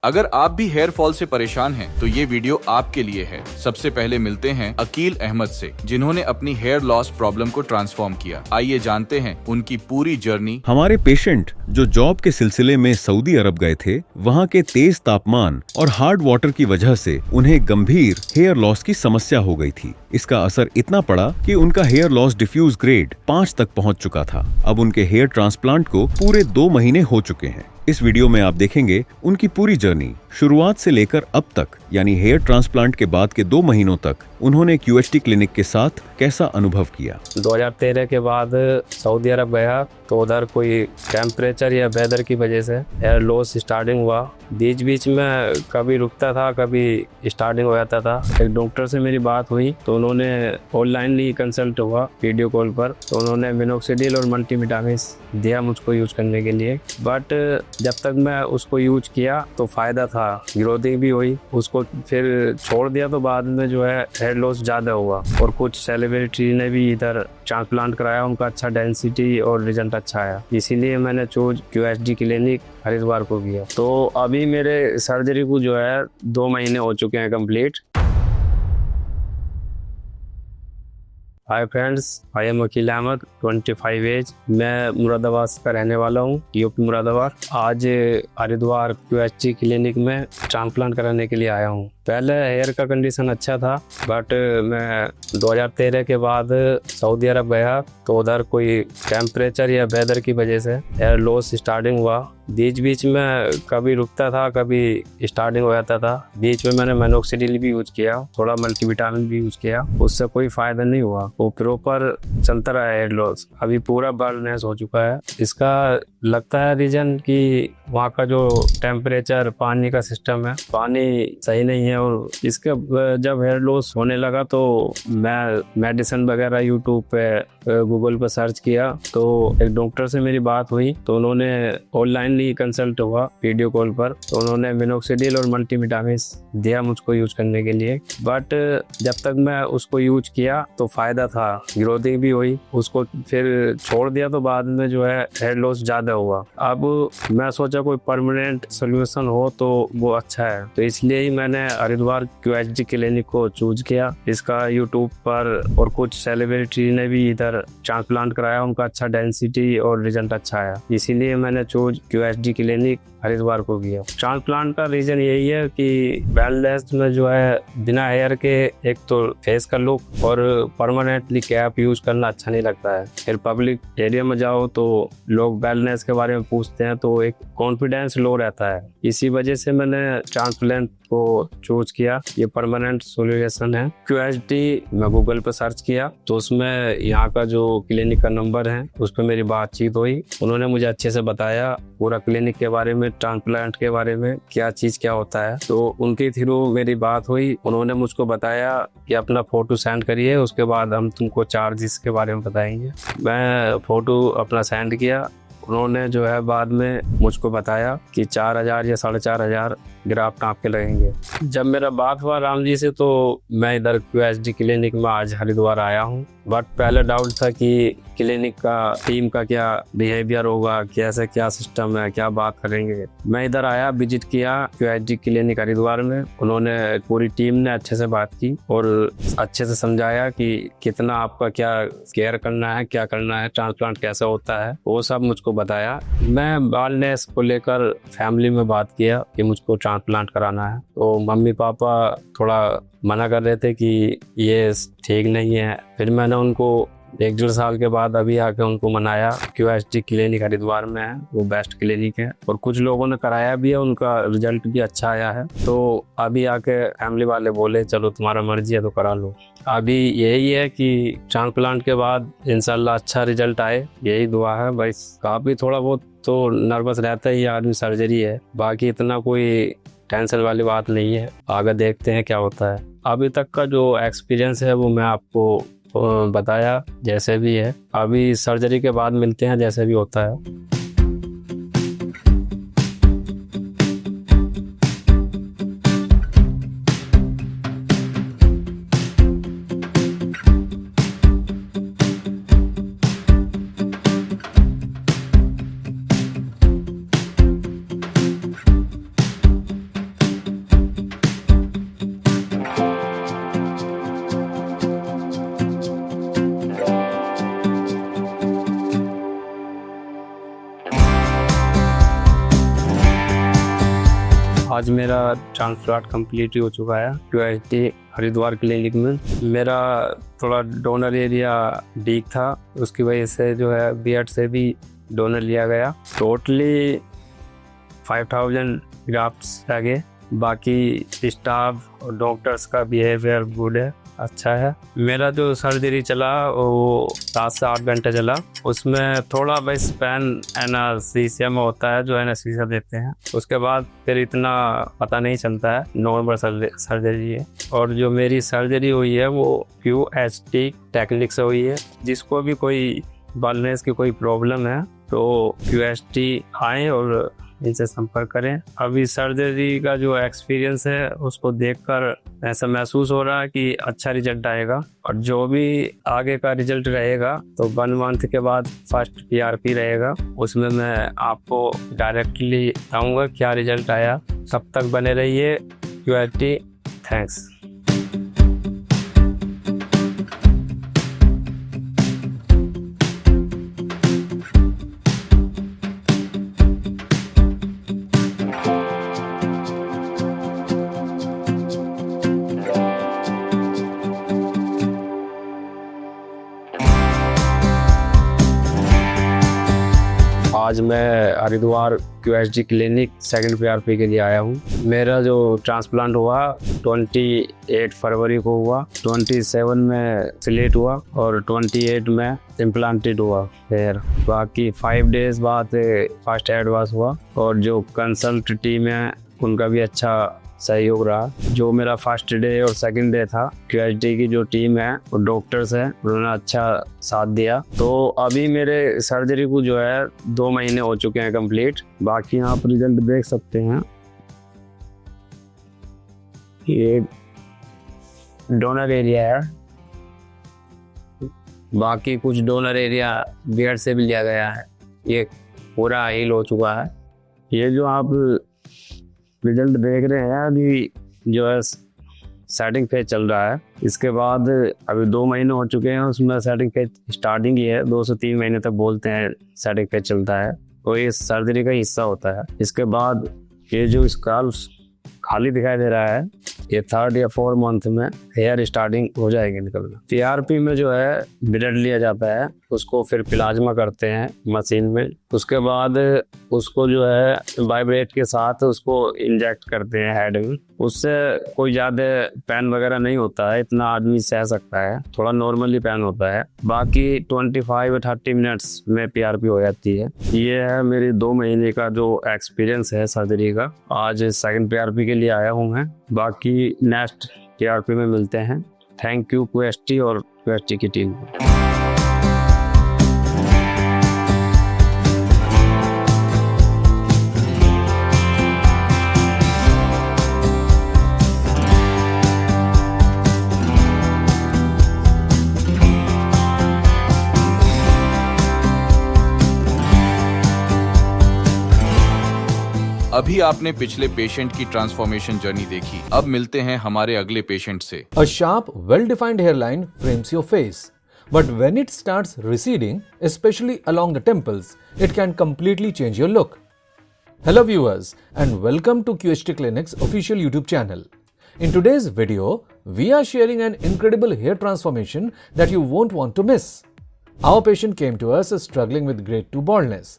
अगर आप भी हेयर फॉल से परेशान हैं, तो ये वीडियो आपके लिए है। सबसे पहले मिलते हैं अकील अहमद से, जिन्होंने अपनी हेयर लॉस प्रॉब्लम को ट्रांसफॉर्म किया। आइए जानते हैं उनकी पूरी जर्नी। हमारे पेशेंट जो जॉब के सिलसिले में सऊदी अरब गए थे, वहाँ के तेज तापमान और हार्ड वाटर की वजह से उन्हें गंभीर हेयर लॉस की समस्या हो गई थी। इसका असर इतना पड़ा कि उनका हेयर लॉस डिफ्यूज ग्रेड 5 तक पहुँच चुका था। अब उनके हेयर ट्रांसप्लांट को पूरे 2 महीने हो चुके हैं। इस वीडियो में आप देखेंगे उनकी पूरी जर्नी, शुरुआत से लेकर अब तक, यानी हेयर ट्रांसप्लांट के बाद के 2 महीनों तक उन्होंने QHT क्लिनिक के साथ कैसा अनुभव किया। 2013 के बाद सऊदी अरब गया तो उधर कोई टेम्परेचर या वेदर की वजह से हेयर लॉस स्टार्टिंग हुआ। बीच बीच में कभी रुकता था, कभी स्टार्टिंग हो जाता था। एक डॉक्टर से मेरी बात हुई तो उन्होंने ऑनलाइन ही कंसल्ट हुआ वीडियो कॉल पर, तो उन्होंने मिनोक्सिडिल और मल्टीविटामिन दिया मुझको यूज करने के लिए। बट जब तक मैं उसको यूज किया तो फायदा था, ग्रोथिंग भी हुई। उसको फिर छोड़ दिया तो बाद में जो है हेयर लॉस ज़्यादा हुआ। और कुछ सेलिब्रिटी ने भी इधर ट्रांसप्लांट कराया, उनका अच्छा डेंसिटी और रिजल्ट अच्छा आया। इसीलिए मैंने चूज QHT क्लिनिक हरिद्वार को किया। तो अभी मेरे सर्जरी को जो है 2 महीने हो चुके हैं complete. Hi friends, I am Akeel Ahmed, 25 age. मैं मुरादाबाद का रहने वाला हूँ, यूपी मुरादाबाद। आज हरिद्वार QHT क्लिनिक में ट्रांसप्लांट कराने के लिए आया हूँ। पहले हेयर का कंडीशन अच्छा था, बट मैं 2013 के बाद सऊदी अरब गया तो उधर कोई टेम्परेचर या वेदर की वजह से हेयर लॉस स्टार्टिंग हुआ। बीच बीच में कभी रुकता था, कभी स्टार्टिंग हो जाता था। बीच में मैंने मिनोक्सिडिल भी यूज किया, थोड़ा मल्टीविटामिन भी यूज किया, उससे कोई फायदा नहीं हुआ। वो प्रॉपर चलता रहा हेयर लॉस। अभी पूरा बाल्डनेस हो चुका है। इसका लगता है रीजन कि वहाँ का जो टेम्परेचर, पानी का सिस्टम है, पानी सही नहीं है। और इसके जब हेयर लॉस होने लगा तो मैं मेडिसिन वगैरह यूट्यूब पे, गूगल पर सर्च किया तो एक डॉक्टर से मेरी बात हुई तो उन्होंने ऑनलाइन ही कंसल्ट हुआ वीडियो कॉल पर, तो उन्होंने मिनोक्सिडिल और मल्टीविटामिन दिया मुझको यूज करने के लिए। बट जब तक मैं उसको यूज किया तो फायदा था, ग्रोथिंग भी हुई। उसको फिर छोड़ दिया तो बाद में जो है हेयर लॉस ज़्यादा हुआ। अब मैं सोचा कोई परमानेंट सोल्यूशन हो तो वो अच्छा है, तो इसलिए ही मैंने हरिद्वार QHT क्लिनिक को चूज किया। इसका यूट्यूब पर और कुछ सेलिब्रिटी ने भी इधर ट्रांसप्लांट कराया, उनका अच्छा डेंसिटी और रिजल्ट अच्छा आया। इसीलिए मैंने चूज QHT क्लिनिक हरिद्वार को किया। ट्रांसप्लांट का रीजन यही है कि वेलनेस में जो है बिना हेयर के एक तो फेस का लुक और परमानेंटली कैप यूज करना अच्छा नहीं लगता है। फिर पब्लिक एरिया में जाओ तो लोग वेलनेस के बारे में पूछते हैं तो एक कॉन्फिडेंस लो रहता है। इसी वजह से मैंने ट्रांसप्लांट को चूज किया। ये परमानेंट सोल्यूशन है। QHT मैं गूगल पर सर्च किया तो उसमें यहाँ का जो क्लिनिक का नंबर है उस पर मेरी बातचीत हुई। उन्होंने मुझे अच्छे से बताया पूरा क्लिनिक के बारे में, ट्रांसप्लांट के बारे में, क्या चीज़ क्या होता है। तो उनके थ्रू मेरी बात हुई। उन्होंने मुझको बताया कि अपना फ़ोटो सेंड करिए, उसके बाद हम तुमको चार्जेस के बारे में बताएंगे। मैं फ़ोटो अपना सेंड किया। उन्होंने जो है बाद में मुझको बताया कि 4,000 या 4,500 ग्राफ नाप के लगेंगे। जब मेरा बात हुआ राम जी से तो मैं इधर QHT क्लिनिक में आज हरिद्वार आया हूँ। बट पहले डाउट था कि क्लिनिक का टीम का क्या बिहेवियर होगा, कैसे क्या सिस्टम है, क्या बात करेंगे। मैं इधर आया, विजिट किया QHT क्लिनिक हरिद्वार में। उन्होंने, पूरी टीम ने अच्छे से बात की और अच्छे से समझाया कि कितना आपका क्या केयर करना है, क्या करना है, ट्रांसप्लांट कैसे होता है, वो सब मुझको बताया। मैं बाल्डनेस को लेकर फैमिली में बात किया कि मुझको ट्रांसप्लांट कराना है, तो मम्मी पापा थोड़ा मना कर रहे थे कि ये ठीक नहीं है। फिर मैंने उनको 1-1.5 साल के बाद अभी आके उनको मनाया। QHT क्लिनिक हरिद्वार में है, वो बेस्ट क्लिनिक है और कुछ लोगों ने कराया भी है, उनका रिजल्ट भी अच्छा आया है। तो अभी आके फैमिली वाले बोले चलो तुम्हारा मर्जी है तो करा लो। अभी यही है कि ट्रांसप्लांट के बाद इंशाल्लाह अच्छा रिजल्ट आए, यही दुआ है। बस काफ़ी थोड़ा बहुत तो नर्वस रहता ही आदमी, सर्जरी है, बाकी इतना कोई टेंशन वाली बात नहीं है। आगे देखते हैं क्या होता है। अभी तक का जो एक्सपीरियंस है वो मैं आपको बताया, जैसे भी है। अभी सर्जरी के बाद मिलते हैं जैसे भी होता है। आज मेरा ट्रांसप्लांट कंप्लीट हो चुका है QHT हरिद्वार क्लिनिक में। मेरा थोड़ा डोनर एरिया वीक था, उसकी वजह से जो है बीएड से भी डोनर लिया गया। टोटली 5000 ग्राफ्ट्स लगे। बाकी स्टाफ और डॉक्टर्स का बिहेवियर गुड है, अच्छा है। मेरा जो सर्जरी चला वो 7 से 8 घंटे चला। उसमें थोड़ा बस पेन एनास्थीसिया में होता है, जो एनास्थीसिया देते हैं। उसके बाद फिर इतना पता नहीं चलता है, नॉर्मल सर्जरी है। और जो मेरी सर्जरी हुई है वो QHT टेक्निक से हुई है। जिसको भी कोई बालनेस की कोई प्रॉब्लम है तो QHT आए और इनसे संपर्क करें। अभी सर्जरी का जो एक्सपीरियंस है उसको देखकर ऐसा महसूस हो रहा है कि अच्छा रिजल्ट आएगा। और जो भी आगे का रिजल्ट रहेगा तो 1 मंथ के बाद फर्स्ट PRP रहेगा, उसमें मैं आपको डायरेक्टली बताऊंगा क्या रिजल्ट आया। तब तक बने रहिए QHT। थैंक्स। आज मैं Haridwar QHT clinic second PRP के लिए आया हूँ। मेरा जो ट्रांसप्लांट हुआ 28 फरवरी को हुआ, 27 में सिलेक्ट हुआ और 28 में इम्प्लांटेड हुआ। फिर बाकी 5 डेज बाद फर्स्ट एडवांस हुआ। और जो कंसल्ट टीम है उनका भी अच्छा सहयोग रहा। जो मेरा फर्स्ट डे और सेकंड डे था, QHT की जो टीम है और डॉक्टर्स हैं उन्होंने अच्छा साथ दिया। तो अभी मेरे सर्जरी को जो है 2 महीने हो चुके हैं कंप्लीट। बाकी आप रिजल्ट देख सकते हैं। ये डोनर एरिया है। बाकी कुछ डोनर एरिया बीएड से भी लिया गया है। ये पूरा हील हो चुका है। ये जो आप रिजल्ट देख रहे हैं अभी जो है सेटिंग फेज चल रहा है। इसके बाद अभी 2 महीने हो चुके हैं, उसमें सेटिंग फेज स्टार्टिंग ही है। 2 से 3 महीने तक बोलते हैं सेटिंग फेज चलता है, तो ये सर्जरी का हिस्सा होता है। इसके बाद ये जो स्काल्प खाली दिखाई दे रहा है, ये 3rd या 4th मंथ में हेयर स्टार्टिंग हो जाएगी निकलना। PRP में जो है ब्लड लिया जाता है, उसको फिर प्लाज्मा करते हैं मशीन में। उसके बाद उसको जो है वाइब्रेट के साथ उसको इंजेक्ट करते हैं हेड में। उससे कोई ज़्यादा पेन वगैरह नहीं होता है, इतना आदमी सह सकता है। थोड़ा नॉर्मली पेन होता है। बाकी 25 या 30 मिनट्स में PRP हो जाती है। ये है मेरी 2 महीने का जो एक्सपीरियंस है सर्जरी का। आज सेकंड PRP के लिए आया हूँ मैं। बाकी नेक्स्ट PRP में मिलते हैं। थैंक यू QHT और QHT की टीम को। अभी आपने पिछले पेशेंट की ट्रांसफॉर्मेशन जर्नी देखी। अब मिलते हैं हमारे अगले पेशेंट से। A sharp, well-defined hairline frames your face. But when it starts receding, especially along the temples, it can completely change your look. Hello viewers and welcome to QHT Clinic's official YouTube channel. In today's video, we are sharing an incredible hair transformation that you won't want to miss. Our patient came to us struggling with grade 2 baldness.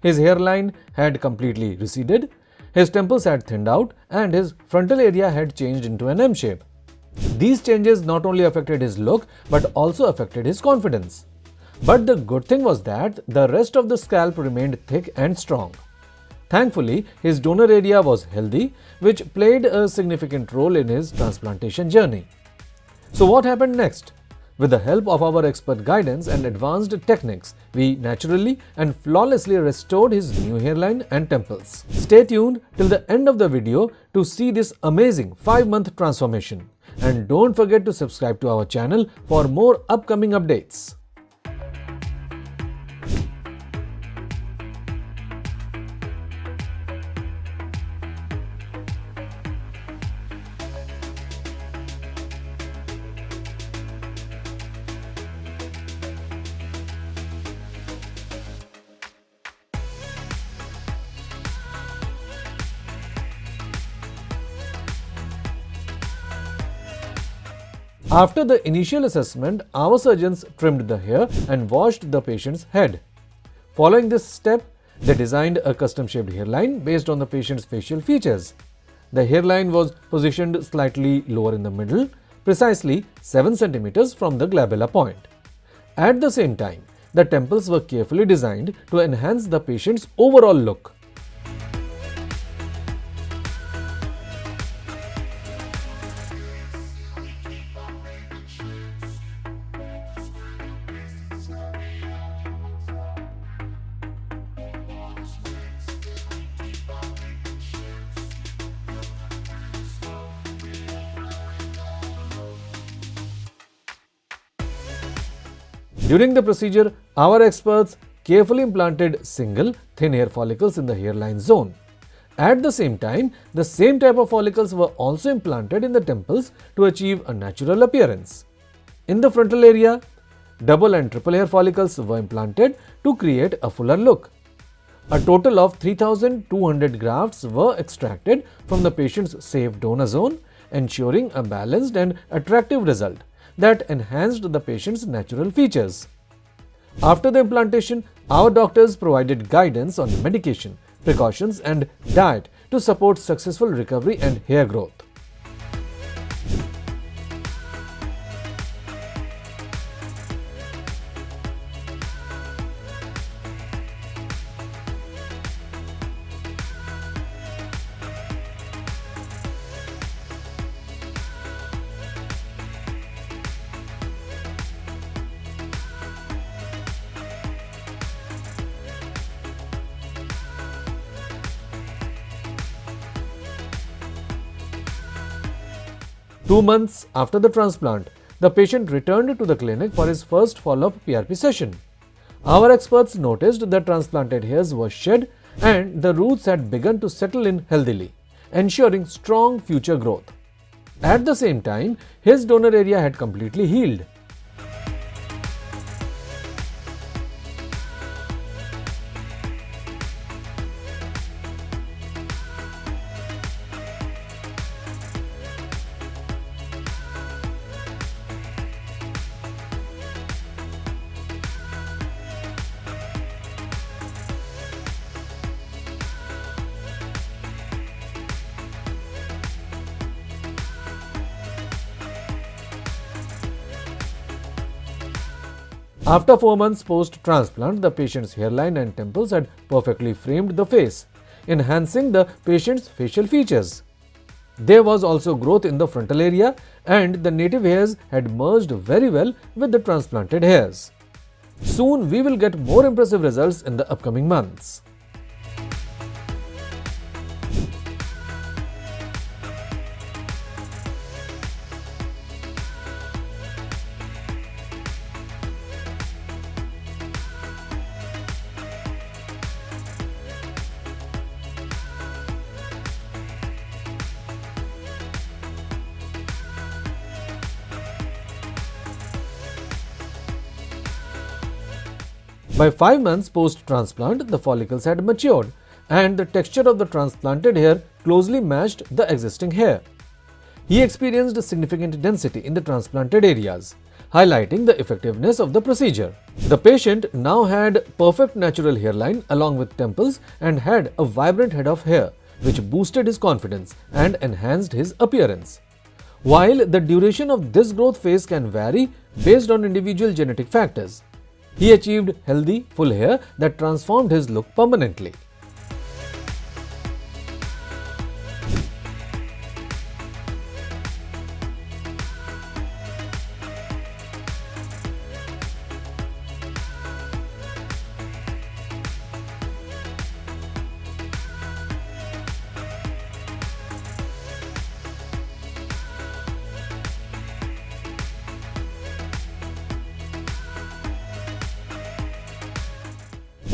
His hairline had completely receded, his temples had thinned out, and his frontal area had changed into an M shape. These changes not only affected his look but also affected his confidence. But the good thing was that the rest of the scalp remained thick and strong. Thankfully, his donor area was healthy, which played a significant role in his transplantation journey. So what happened next? With the help of our expert guidance and advanced techniques, we naturally and flawlessly restored his new hairline and temples. Stay tuned till the end of the video to see this amazing 5-month transformation. And don't forget to subscribe to our channel for more upcoming updates. After the initial assessment, our surgeons trimmed the hair and washed the patient's head. Following this step, they designed a custom-shaped hairline based on the patient's facial features. The hairline was positioned slightly lower in the middle, precisely 7 centimeters from the glabella point. At the same time, the temples were carefully designed to enhance the patient's overall look. During the procedure, our experts carefully implanted single thin hair follicles in the hairline zone. At the same time, the same type of follicles were also implanted in the temples to achieve a natural appearance. In the frontal area, double and triple hair follicles were implanted to create a fuller look. A total of 3,200 grafts were extracted from the patient's safe donor zone, ensuring a balanced and attractive result that enhanced the patient's natural features. After the implantation, our doctors provided guidance on medication, precautions and diet to support successful recovery and hair growth. Two months after the transplant, the patient returned to the clinic for his first follow-up PRP session. Our experts noticed that transplanted hairs were shed and the roots had begun to settle in healthily, ensuring strong future growth. At the same time, his donor area had completely healed. After 4 months post-transplant, the patient's hairline and temples had perfectly framed the face, enhancing the patient's facial features. There was also growth in the frontal area and the native hairs had merged very well with the transplanted hairs. Soon we will get more impressive results in the upcoming months. By 5 months post-transplant, the follicles had matured and the texture of the transplanted hair closely matched the existing hair. He experienced significant density in the transplanted areas, highlighting the effectiveness of the procedure. The patient now had perfect natural hairline along with temples and had a vibrant head of hair, which boosted his confidence and enhanced his appearance. While the duration of this growth phase can vary based on individual genetic factors, he achieved healthy, full hair that transformed his look permanently.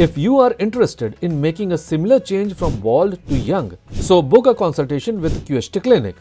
If you are interested in making a similar change from bald to young, so book a consultation with QHT Clinic.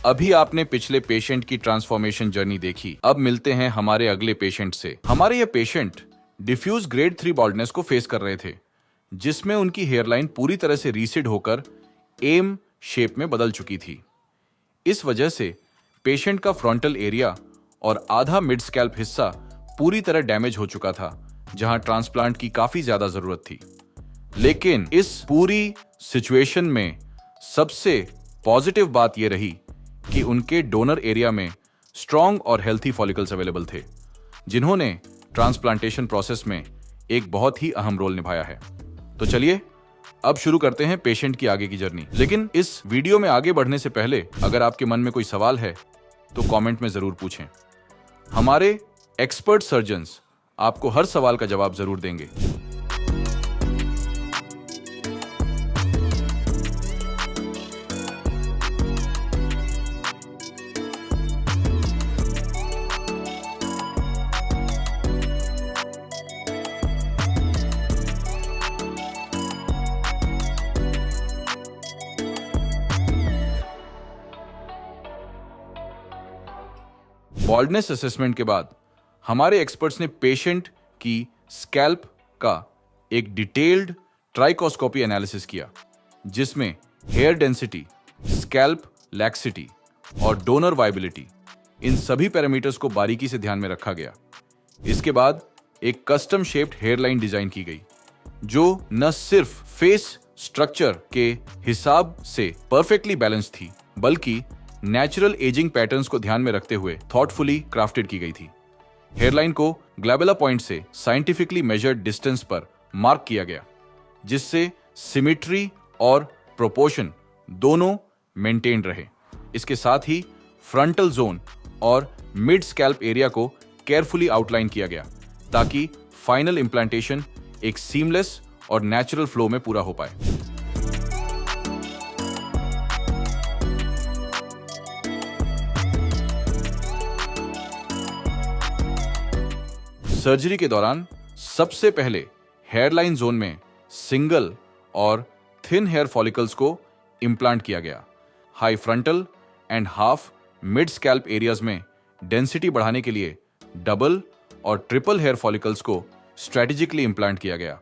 अभी आपने पिछले patient की transformation journey देखी। अब मिलते हैं हमारे अगले पेशेंट से। हमारे ये पेशेंट डिफ्यूज ग्रेड 3 बॉल्डनेस को फेस कर रहे थे, जिसमें उनकी हेयरलाइन पूरी तरह से रीसेड होकर एम शेप में बदल चुकी थी। इस वजह से पेशेंट का फ्रंटल एरिया और आधा मिड स्कैल्प हिस्सा पूरी तरह डैमेज हो चुका था, जहां ट्रांसप्लांट की काफी ज्यादा जरूरत थी। लेकिन इस पूरी सिचुएशन में सबसे पॉजिटिव बात यह रही कि उनके डोनर एरिया में स्ट्रॉन्ग और हेल्थी फॉलिकल्स अवेलेबल थे, जिन्होंने ट्रांसप्लांटेशन प्रोसेस में एक बहुत ही अहम रोल निभाया है। तो चलिए अब शुरू करते हैं पेशेंट की आगे की जर्नी। लेकिन इस वीडियो में आगे बढ़ने से पहले अगर आपके मन में कोई सवाल है तो कमेंट में जरूर पूछें। हमारे एक्सपर्ट सर्जन्स आपको हर सवाल का जवाब जरूर देंगे। बॉल्डनेस असेसमेंट के बाद हमारे एक्सपर्ट्स ने पेशेंट की स्कैल्प का एक डिटेल्ड ट्राइकोस्कोपी एनालिसिस किया, जिसमें हेयर डेंसिटी, स्कैल्प लैक्सिटी और डोनर वाइबिलिटी, इन सभी पैरामीटर्स को बारीकी से ध्यान में रखा गया। इसके बाद एक कस्टम शेप्ड हेयरलाइन डिजाइन की गई, जो न सिर्फ फेस स्ट्रक्चर के हिसाब से परफेक्टली बैलेंस थी, बल्कि नेचुरल एजिंग पैटर्न्स को ध्यान में रखते हुए थॉटफुली क्राफ्टेड की गई थी। हेयरलाइन को ग्लैबुला पॉइंट से साइंटिफिकली मेजर्ड डिस्टेंस पर मार्क किया गया, जिससे सिमेट्री और प्रोपोर्शन दोनों मेंटेन रहे। इसके साथ ही फ्रंटल जोन और मिड स्कैल्प एरिया को केयरफुली आउटलाइन किया गया, ताकि फाइनल इंप्लांटेशन एक सीमलेस और नेचुरल फ्लो में पूरा हो पाए। सर्जरी के दौरान सबसे पहले हेयरलाइन जोन में सिंगल और थिन हेयर फॉलिकल्स को इम्प्लांट किया गया। High frontal and half mid scalp areas में डेंसिटी बढ़ाने के लिए डबल और ट्रिपल हेयर फॉलिकल्स को स्ट्रेटेजिकली इम्प्लांट किया गया,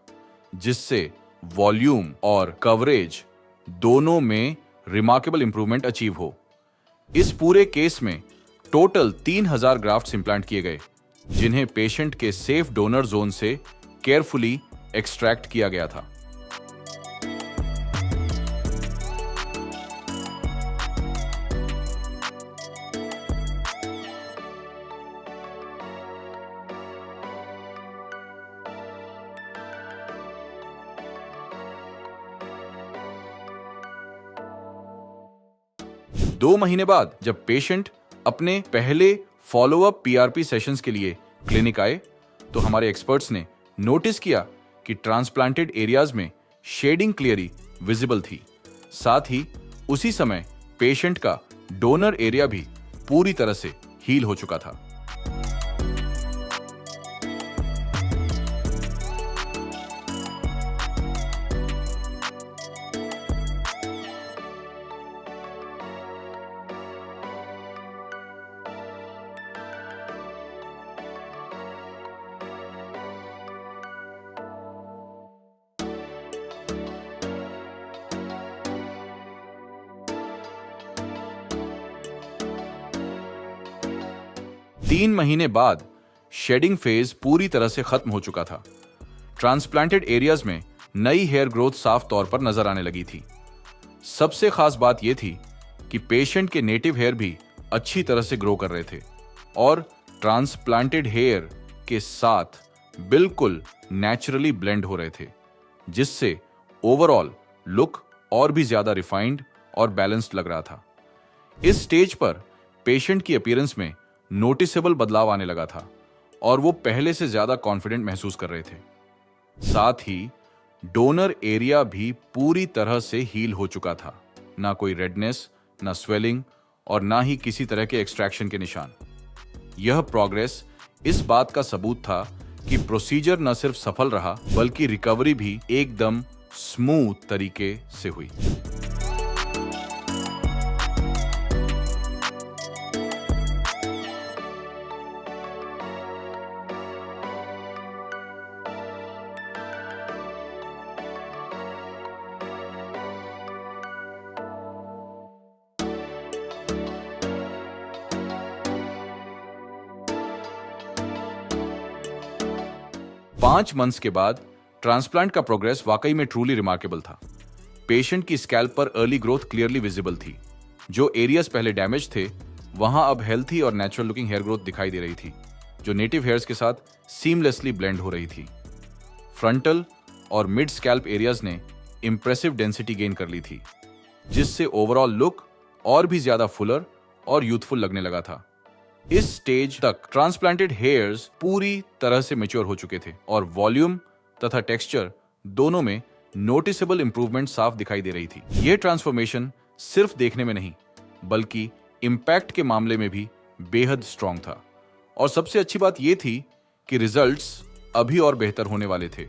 जिससे वॉल्यूम और कवरेज दोनों में रिमार्केबल इंप्रूवमेंट अचीव हो। इस पूरे केस में टोटल 3000 ग्राफ्ट्स इम्प्लांट किए गए, जिन्हें पेशेंट के सेफ डोनर जोन से केयरफुली एक्सट्रैक्ट किया गया था। दो महीने बाद जब पेशेंट अपने पहले फॉलोअप पीआरपी सेशंस के लिए क्लिनिक आए, तो हमारे एक्सपर्ट्स ने नोटिस किया कि ट्रांसप्लांटेड एरियाज में शेडिंग क्लियरली विजिबल थी। साथ ही उसी समय पेशेंट का डोनर एरिया भी पूरी तरह से हील हो चुका था। तीन महीने बाद शेडिंग फेज पूरी तरह से खत्म हो चुका था। ट्रांसप्लांटेड एरियाज में नई हेयर ग्रोथ साफ तौर पर नजर आने लगी थी। सबसे खास बात यह थी कि पेशेंट के नेटिव हेयर भी अच्छी तरह से ग्रो कर रहे थे और ट्रांसप्लांटेड हेयर के साथ बिल्कुल नेचुरली ब्लेंड हो रहे थे, जिससे ओवरऑल लुक और भी ज्यादा रिफाइंड और बैलेंस्ड लग रहा था। इस स्टेज पर पेशेंट की अपीयरेंस में नोटिसेबल बदलाव आने लगा था और वो पहले से ज्यादा कॉन्फिडेंट महसूस कर रहे थे। साथ ही डोनर एरिया भी पूरी तरह से हील हो चुका था। ना कोई रेडनेस, ना स्वेलिंग और ना ही किसी तरह के एक्सट्रैक्शन के निशान। यह प्रोग्रेस इस बात का सबूत था कि प्रोसीजर न सिर्फ सफल रहा, बल्कि रिकवरी भी एकदम स्मूथ तरीके से हुई। 5 मंथ्स के बाद ट्रांसप्लांट का प्रोग्रेस वाकई में ट्रूली रिमार्केबल था। पेशेंट की स्कैल्प पर अर्ली ग्रोथ क्लियरली विजिबल थी। जो एरियाज पहले डैमेज थे वहां अब हेल्थी और नेचुरल लुकिंग हेयर ग्रोथ दिखाई दे रही थी, जो नेटिव हेयर्स के साथ सीमलेसली ब्लेंड हो रही थी। फ्रंटल और मिड स्कैल्प एरियाज ने इंप्रेसिव डेंसिटी गेन कर ली थी, जिससे ओवरऑल लुक और भी ज्यादा फुलर और यूथफुल लगने लगा था। इस स्टेज तक ट्रांसप्लांटेड हेयर्स पूरी तरह से मैच्योर हो चुके थे और वॉल्यूम तथा टेक्सचर दोनों में नोटिसेबल इंप्रूवमेंट साफ दिखाई दे रही थी। यह ट्रांसफॉर्मेशन सिर्फ देखने में नहीं बल्कि इंपैक्ट के मामले में भी बेहद स्ट्रांग था। और सबसे अच्छी बात यह थी कि रिजल्ट्स अभी और बेहतर होने वाले थे,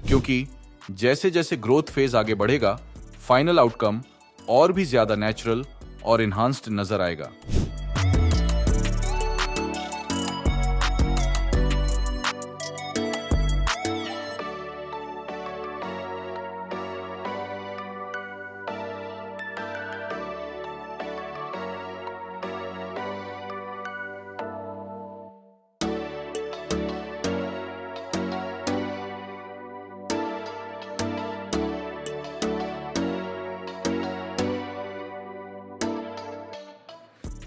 क्योंकि जैसे जैसे ग्रोथ फेज आगे बढ़ेगा फाइनल आउटकम और भी ज्यादा नेचुरल और इन्हांस्ड नजर आएगा। है।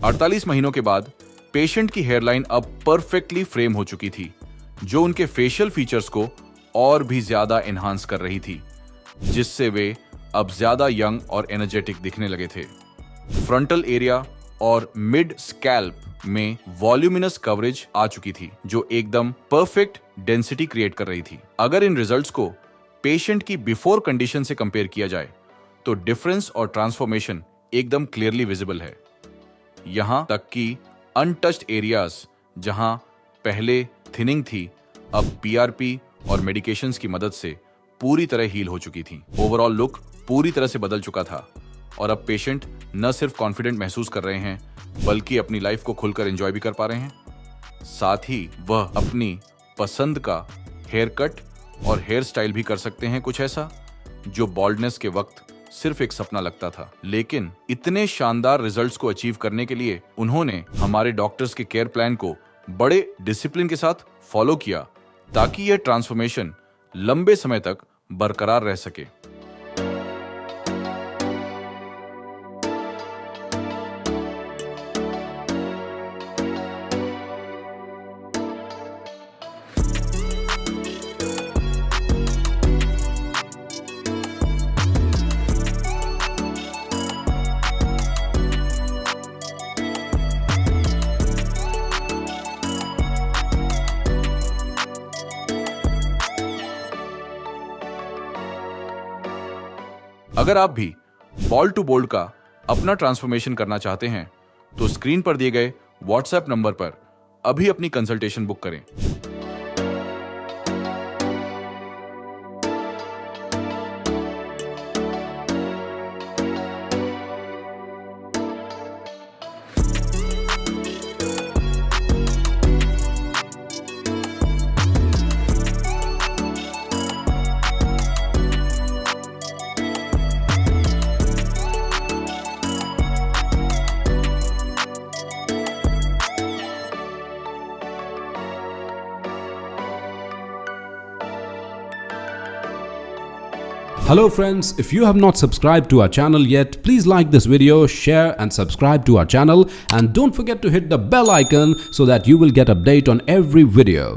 48 महीनों के बाद पेशेंट की हेयरलाइन अब परफेक्टली फ्रेम हो चुकी थी, जो उनके फेशियल फीचर्स को और भी ज्यादा एनहांस कर रही थी, जिससे वे अब ज्यादा यंग और एनर्जेटिक दिखने लगे थे। फ्रंटल एरिया और मिड स्कैल्प में वॉल्यूमिनस कवरेज आ चुकी थी, जो एकदम परफेक्ट डेंसिटी क्रिएट कर रही थी। अगर इन रिजल्ट्स को पेशेंट की बिफोर कंडीशन से कंपेयर किया जाए तो डिफरेंस और ट्रांसफॉर्मेशन एकदम क्लियरली विजिबल है। यहां तक कि अनटच्ड एरियाज जहां पहले थिनिंग थी, अब पीआरपी और मेडिकेशंस की मदद से पूरी तरह हील हो चुकी थी। ओवरऑल लुक पूरी तरह से बदल चुका था और अब पेशेंट न सिर्फ कॉन्फिडेंट महसूस कर रहे हैं बल्कि अपनी लाइफ को खुलकर एंजॉय भी कर पा रहे हैं। साथ ही वह अपनी पसंद का हेयर कट और हेयर स्टाइल भी कर सकते हैं, कुछ ऐसा जो बॉल्डनेस के वक्त सिर्फ एक सपना लगता था। लेकिन इतने शानदार रिजल्ट्स को अचीव करने के लिए उन्होंने हमारे डॉक्टर्स के केयर प्लान को बड़े डिसिप्लिन के साथ फॉलो किया, ताकि यह ट्रांसफॉर्मेशन लंबे समय तक बरकरार रह सके। अगर आप भी बॉल्ड टू बोल्ड का अपना ट्रांसफॉर्मेशन करना चाहते हैं तो स्क्रीन पर दिए गए व्हाट्सएप नंबर पर अभी अपनी कंसल्टेशन बुक करें। Hello friends, if you have not subscribed to our channel yet, please like this video, share and subscribe to our channel, and don't forget to hit the bell icon so that you will get update on every video.